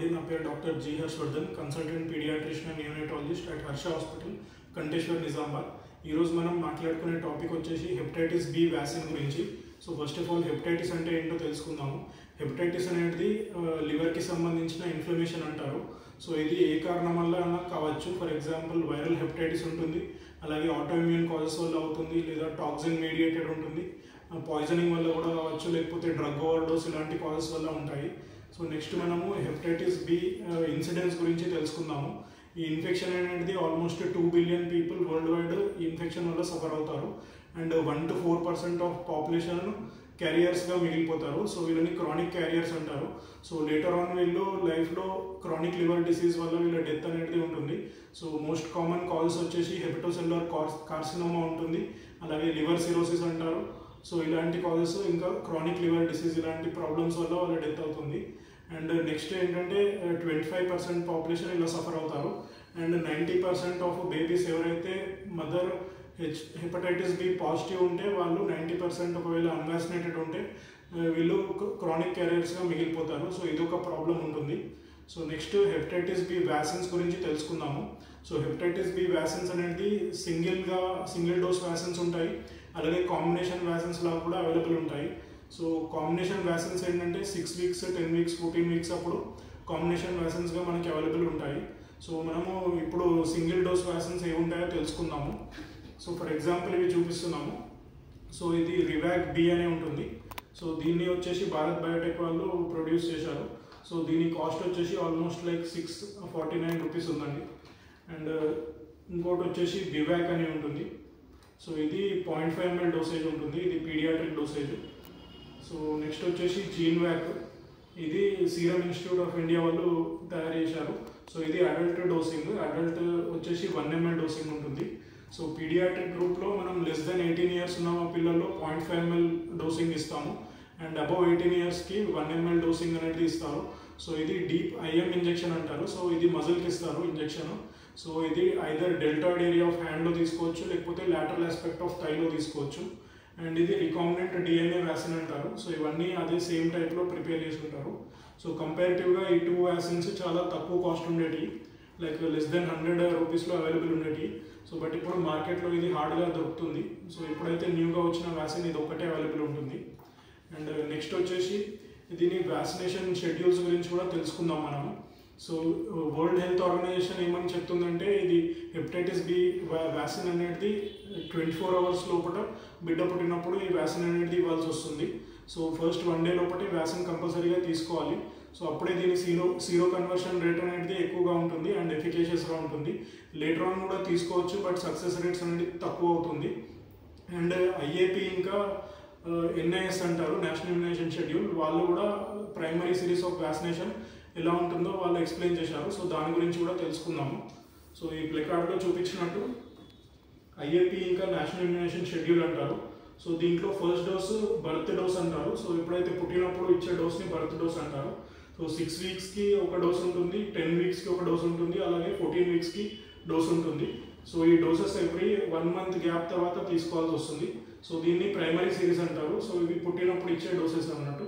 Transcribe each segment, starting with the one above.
అండి. నా పేరు doctor G Harshavardhan, consultant paediatrician and neonatologist at Harsha hospital, Kanteshwar, Nizamabad. ఈరోజు మనం మాట్లాడుకునే టాపిక్ వచ్చేసి హెపటైటిస్ బి వ్యాక్సిన్ గురించి. So first of all hepatitis అంటే ఏంటో తెలుసుకుందాము. హెపటైటిస్ అనేది లివర్కి సంబంధించిన ఇన్ఫ్లమేషన్ అంటారు. సో ఇది ఏ కారణం వల్ల అన్నా కావచ్చు. ఫర్ ఎగ్జాంపుల్ వైరల్ హెపటైటిస్ ఉంటుంది, అలాగే ఆటోఇమ్యూన్ కాజెస్ వల్ల అవుతుంది, లేదా టాక్సిన్ మీడియేటెడ్ ఉంటుంది, పాయిజనింగ్ వల్ల కూడా కావచ్చు, లేకపోతే డ్రగ్ ఓవర్డోస్ ఇలాంటి కాజెస్ వల్ల ఉంటాయి. సో నెక్స్ట్ మనము హెపటైటిస్ బి ఇన్సిడెన్స్ గురించి తెలుసుకుందాము. ఈ ఇన్ఫెక్షన్ అనేది almost 2 billion people worldwide ఈ ఇన్ఫెక్షన్ వల్ల సఫర్ అవుతారు. అండ్ 1 to 4% ఆఫ్ పాపులేషన్ క్యారియర్స్గా మిగిలిపోతారు. సో వీళ్ళని క్రానిక్ క్యారియర్స్ అంటారు. సో లేటర్ ఆన్ వీళ్ళు లైఫ్లో క్రానిక్ లివర్ డిసీజ్ వల్ల వీళ్ళ డెత్ అనేది ఉంటుంది. సో మోస్ట్ కామన్ కాజెస్ వచ్చేసి హెపటోసెల్యులర్ కార్సినోమా ఉంటుంది, అలాగే లివర్ సిరోసిస్ అంటారు. సో ఇలాంటి కాజెస్, ఇంకా క్రానిక్ లివర్ డిసీజ్ ఇలాంటి ప్రాబ్లమ్స్ వల్ల వాళ్ళ డెత్ అవుతుంది. అండ్ నెక్స్ట్ ఏంటంటే 25% పాపులేషన్ ఇలా సఫర్ అవుతారు. అండ్ 90% ఆఫ్ బేబీస్ ఎవరైతే మదర్ హెపటైటిస్ బి పాజిటివ్ ఉంటే వాళ్ళు 90%, ఒకవేళ అన్వాక్సినేటెడ్ ఉంటే వీళ్ళు క్రానిక్ క్యారియర్స్గా మిగిలిపోతారు. సో ఇదొక ప్రాబ్లం ఉంటుంది. So next hepatitis B vaccines గురించి తెలుసుకుందాము. సో హెపటైటిస్ బి వ్యాక్సిన్స్ అనేది సింగిల్ డోస్ వ్యాక్సిన్స్ ఉంటాయి, అలాగే కాంబినేషన్ వ్యాక్సిన్స్ లాగా కూడా అవైలబుల్ ఉంటాయి. సో కాంబినేషన్ వ్యాక్సిన్స్ ఏంటంటే 6 weeks, 10 weeks, 14 weeks అప్పుడు కాంబినేషన్ వ్యాక్సిన్స్గా మనకి అవైలబుల్ ఉంటాయి. సో మనము ఇప్పుడు సింగిల్ డోస్ వ్యాక్సిన్స్ ఏమి ఉంటాయో తెలుసుకుందాము. సో ఫర్ ఎగ్జాంపుల్ ఇవి చూపిస్తున్నాము. సో ఇది రివాక్ బి అనే ఉంటుంది. సో దీన్ని వచ్చేసి భారత్ బయోటెక్ వాళ్ళు ప్రొడ్యూస్ చేశారు. సో దీని కాస్ట్ వచ్చేసి ఆల్మోస్ట్ లైక్ 649 రూపీస్ ఉందండి. అండ్ ఇంకోటి వచ్చేసి బివాక్ అని ఉంటుంది. సో ఇది 0.5 ml డోసేజ్ ఉంటుంది, ఇది పీడియాట్రిక్ డోసేజ్. సో నెక్స్ట్ వచ్చేసి జీన్వాక్, ఇది సీరం ఇన్స్టిట్యూట్ ఆఫ్ ఇండియా వాళ్ళు తయారు చేశారు. సో ఇది అడల్ట్ డోసింగ్, అడల్ట్ వచ్చేసి 1 ml డోసింగ్ ఉంటుంది. సో పీడియాట్రిక్ గ్రూప్లో మనం లెస్ దెన్ 18 years ఉన్న పిల్లల్లో 0.5 ml డోసింగ్ ఇస్తాము. అండ్ అబవ్ 18 yearsకి 1 ml డోసింగ్ అనేది ఇస్తారు. సో ఇది డీప్ ఐఎం ఇంజెక్షన్ అంటారు. సో ఇది మజిల్కి ఇస్తారు ఇంజెక్షన్. సో ఇది ఐదర్ డెల్టాయిడ్ ఏరియా ఆఫ్ హ్యాండ్లో తీసుకోవచ్చు, లేకపోతే లాటరల్ ఆస్పెక్ట్ ఆఫ్ థైలో తీసుకోవచ్చు. అండ్ ఇది రికాంబినెంట్ డిఎన్ఏ వ్యాక్సిన్ అంటారు. సో ఇవన్నీ అదే సేమ్ టైప్లో ప్రిపేర్ చేసి ఉంటారు. సో కంపారిటివ్గా ఈ 2 వ్యాక్సిన్స్ చాలా తక్కువ కాస్ట్ ఉండేవి, లైక్ లెస్ దెన్ 100 రూపీస్లో అవైలబుల్ ఉండేవి. సో బట్ ఇప్పుడు మార్కెట్లో ఇది హార్డ్గా దొరుకుతుంది. సో ఇప్పుడైతే న్యూగా వచ్చిన వ్యాక్సిన్ ఇది ఒకటే అవైలబుల్ ఉంటుంది. అండ్ నెక్స్ట్ వచ్చేసి దీని వ్యాక్సినేషన్ షెడ్యూల్స్ గురించి కూడా తెలుసుకుందాం మనము. సో వరల్డ్ హెల్త్ ఆర్గనైజేషన్ ఏమని చెప్తుందంటే ఇది హెపటైటిస్ బి వ్యాక్సిన్ అనేది 24 hours లోపల బిడ్డ పుట్టినప్పుడు ఈ వ్యాక్సిన్ అనేది ఇవ్వాల్సి వస్తుంది. సో ఫస్ట్ 1 day లోపల వ్యాక్సిన్ కంపల్సరీగా తీసుకోవాలి. సో అప్పుడే దీని సీరో కన్వర్షన్ రేట్ అనేది ఎక్కువగా ఉంటుంది అండ్ ఎఫికేషియస్గా ఉంటుంది. లేటర్ ఆన్ కూడా తీసుకోవచ్చు, బట్ సక్సెస్ రేట్స్ అనేది తక్కువ అవుతుంది. అండ్ ఐఏపీ ఇంకా ఎన్ఐఎస్ అంటారు, నేషనల్ ఇమ్యునైజేషన్ షెడ్యూల్, వాళ్ళు కూడా ప్రైమరీ సిరీస్ ఆఫ్ వ్యాక్సినేషన్ ఎలా ఉంటుందో వాళ్ళు ఎక్స్ప్లెయిన్ చేశారు. సో దాని గురించి కూడా తెలుసుకుందాము. సో ఈ ప్లేకార్డ్లో చూపించినట్టు ఐఏపీ ఇంకా నేషనల్ ఇమ్యునైజేషన్ షెడ్యూల్ అంటారు. సో దీంట్లో ఫస్ట్ డోస్ బర్త్ డోస్ అంటారు. సో ఎప్పుడైతే పుట్టినప్పుడు ఇచ్చే డోస్ని బర్త్ డోస్ అంటారు. సో 6 weeksకి ఒక డోస్ ఉంటుంది, 10 weeksకి ఒక డోస్ ఉంటుంది, అలాగే 14 weeksకి డోస్ ఉంటుంది. సో ఈ డోసెస్ ఎవ్రీ 1 month గ్యాప్ తర్వాత తీసుకోవాల్సి వస్తుంది. సో దీన్ని ప్రైమరీ సిరీస్ అంటారు. సో ఇవి పుట్టినప్పుడు ఇచ్చే డోసెస్ అన్నట్టు.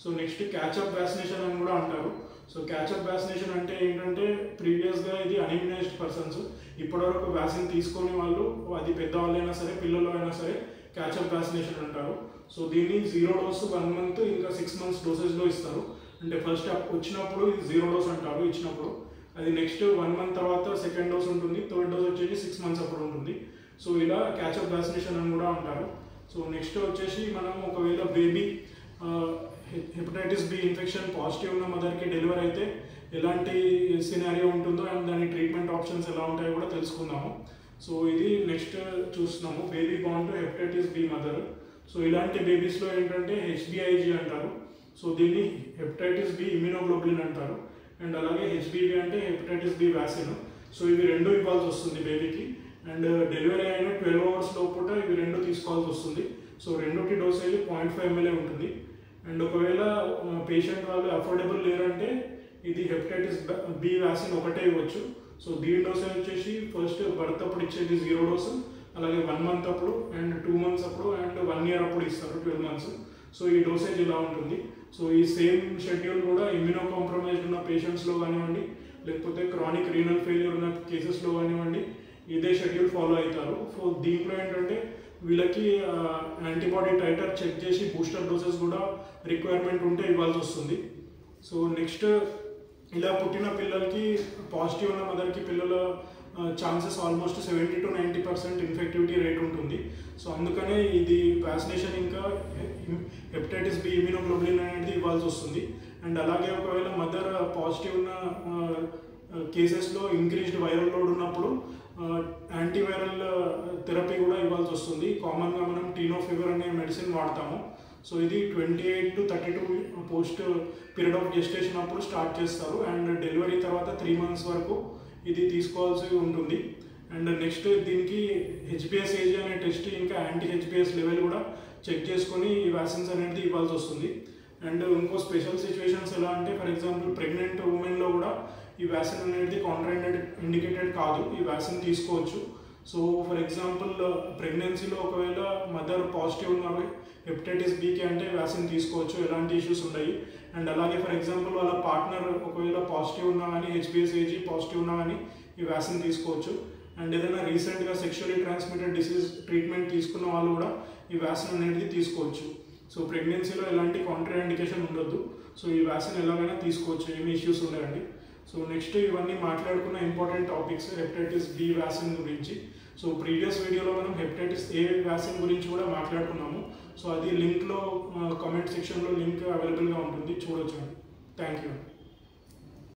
సో నెక్స్ట్ క్యాచప్ వ్యాక్సినేషన్ అని కూడా అంటారు. సో క్యాచప్ వ్యాక్సినేషన్ అంటే ఏంటంటే ప్రీవియస్గా ఇది అన్ఇమ్యునైజ్డ్ పర్సన్స్, ఇప్పటివరకు వ్యాక్సిన్ తీసుకొని వాళ్ళు, అది పెద్దవాళ్ళైనా సరే పిల్లలు అయినా సరే క్యాచప్ వ్యాక్సినేషన్ అంటారు. సో దీన్ని 0 dose 1 month ఇంకా 6 months డోసేజ్లో ఇస్తారు. అంటే ఫస్ట్ వచ్చినప్పుడు 0 dose అంటారు ఇచ్చినప్పుడు, అది నెక్స్ట్ 1 month తర్వాత సెకండ్ డోస్ ఉంటుంది, థర్డ్ డోస్ వచ్చేసి 6 months అప్పుడు ఉంటుంది. సో ఇలా క్యాచప్ వ్యాక్సినేషన్ అని కూడా అంటారు. సో నెక్స్ట్ వచ్చేసి మనం ఒకవేళ baby hepatitis B infection positive ఉన్న మదర్కి డెలివరీ అయితే ఎలాంటి సినారియో ఉంటుందో అండ్ దాని ట్రీట్మెంట్ ఆప్షన్స్ ఎలా ఉంటాయో కూడా తెలుసుకుందాము. సో ఇది నెక్స్ట్ చూస్తున్నాము, baby born to hepatitis B mother. So ఇలాంటి బేబీస్లో ఏంటంటే హెచ్బిఐజి అంటారు. సో దీన్ని హెపటైటిస్ బి ఇమ్యూనోగ్లోబులిన్ అంటారు. అండ్ అలాగే హెచ్బివి అంటే హెపటైటిస్ బి వ్యాక్సిన్. సో ఇవి రెండు ఇవ్వాల్సి వస్తుంది బేబీకి. అండ్ డెలివరీ అయిన 12 hours లోపల ఇవి రెండు తీసుకోవాల్సి వస్తుంది. సో రెండుకి డోసేజ్ 0.5 ml ఉంటుంది. అండ్ ఒకవేళ పేషెంట్ వాళ్ళు అఫోర్డబుల్ లేరంటే ఇది హెపటైటిస్ బి వ్యాక్సిన్ ఒకటే ఇవ్వచ్చు. సో దీని డోసేజ్ వచ్చేసి ఫస్ట్ బర్త్ అప్పుడు ఇచ్చేది 0 dose, అలాగే 1 month అప్పుడు, అండ్ 2 months అప్పుడు, అండ్ 1 year అప్పుడు ఇస్తారు 12 months. సో ఈ డోసేజ్ ఇలా ఉంటుంది. సో ఈ సేమ్ షెడ్యూల్ కూడా ఇమ్యూనో కాంప్రమైజ్డ్ ఉన్న పేషెంట్స్లో కానివ్వండి, లేకపోతే క్రానిక్ రీనల్ ఫెయిల్యూర్ ఉన్న కేసెస్లో కానివ్వండి ఇదే షెడ్యూల్ ఫాలో అవుతారు. సో దీంట్లో ఏంటంటే వీళ్ళకి యాంటీబాడీ టైటర్ చెక్ చేసి బూస్టర్ డోసెస్ కూడా రిక్వైర్మెంట్ ఉంటే ఇవ్వాల్సి వస్తుంది. సో నెక్స్ట్ ఇలా పుట్టిన పిల్లలకి పాజిటివ్ ఉన్న మదర్కి పిల్లల chances almost 70 to 90% infectivity rate ఉంటుంది. సో అందుకనే ఇది వ్యాక్సినేషన్ ఇంకా హెపటైటిస్ బి ఇమ్యూనోగ్లోబులిన్ అనేది ఇవ్వాల్సి వస్తుంది. అండ్ అలాగే ఒకవేళ మదర్ పాజిటివ్ ఉన్న కేసెస్లో ఇంక్రీజ్డ్ వైరల్ లోడ్ ఉన్నప్పుడు యాంటీవైరల్ థెరపీ కూడా ఇవ్వాల్సి వస్తుంది. కామన్గా మనం టీనోఫీవర్ అనే మెడిసిన్ వాడతాము. సో ఇది 28 to 32 post period of gestation అప్పుడు స్టార్ట్ చేస్తారు. అండ్ డెలివరీ తర్వాత 3 months వరకు ఇది తీసుకోవాల్సి ఉంటుంది. అండ్ నెక్స్ట్ దీనికి హెచ్పిఎస్-ఏజీ అనే టెస్ట్ ఇంకా యాంటీ హెచ్పిఎస్ లెవెల్ కూడా చెక్ చేసుకొని ఈ వ్యాక్సిన్స్ అనేది ఇవ్వాల్సి వస్తుంది. అండ్ ఇంకో స్పెషల్ సిచ్యువేషన్స్ ఎలా అంటే ఫర్ ఎగ్జాంపుల్ ప్రెగ్నెంట్ ఉమెన్లో కూడా ఈ వ్యాక్సిన్ అనేది కాంట్రా ఇండికేటెడ్ కాదు, ఈ వ్యాక్సిన్ తీసుకోవచ్చు. సో ఫర్ ఎగ్జాంపుల్ ప్రెగ్నెన్సీలో ఒకవేళ మదర్ పాజిటివ్ ఉన్న హెపటైటిస్ బికి అంటే వ్యాక్సిన్ తీసుకోవచ్చు, ఎలాంటి ఇష్యూస్ ఉన్నాయి. అండ్ అలాగే ఫర్ ఎగ్జాంపుల్ వాళ్ళ పార్ట్నర్ ఒకవేళ పాజిటివ్ ఉన్నా కానీ హెచ్పిఎస్-ఏజీ పాజిటివ్ ఉన్నా కానీ ఈ వ్యాక్సిన్ తీసుకోవచ్చు. అండ్ ఏదైనా రీసెంట్గా సెక్షువల్లీ ట్రాన్స్మిటెడ్ డిసీజ్ ట్రీట్మెంట్ తీసుకున్న వాళ్ళు కూడా ఈ వ్యాక్సిన్ అనేది తీసుకోవచ్చు. సో ప్రెగ్నెన్సీలో ఎలాంటి కాంట్రా ఇండికేషన్ ఉండొద్దు. సో ఈ వ్యాక్సిన్ ఎలాగైనా తీసుకోవచ్చు, ఏమి ఇష్యూస్ ఉండవండి. సో నెక్స్ట్ ఇవన్నీ మాట్లాడుకున్న important topics hepatitis B vaccine గురించి. సో ప్రీవియస్ వీడియోలో మనం హెపటైటిస్ ఏ వ్యాక్సిన్ గురించి కూడా మాట్లాడుకున్నాము. సో అది లింక్లో కామెంట్ సెక్షన్లో లింక్ అవైలబుల్గా ఉంటుంది, చూడొచ్చు. Thank you.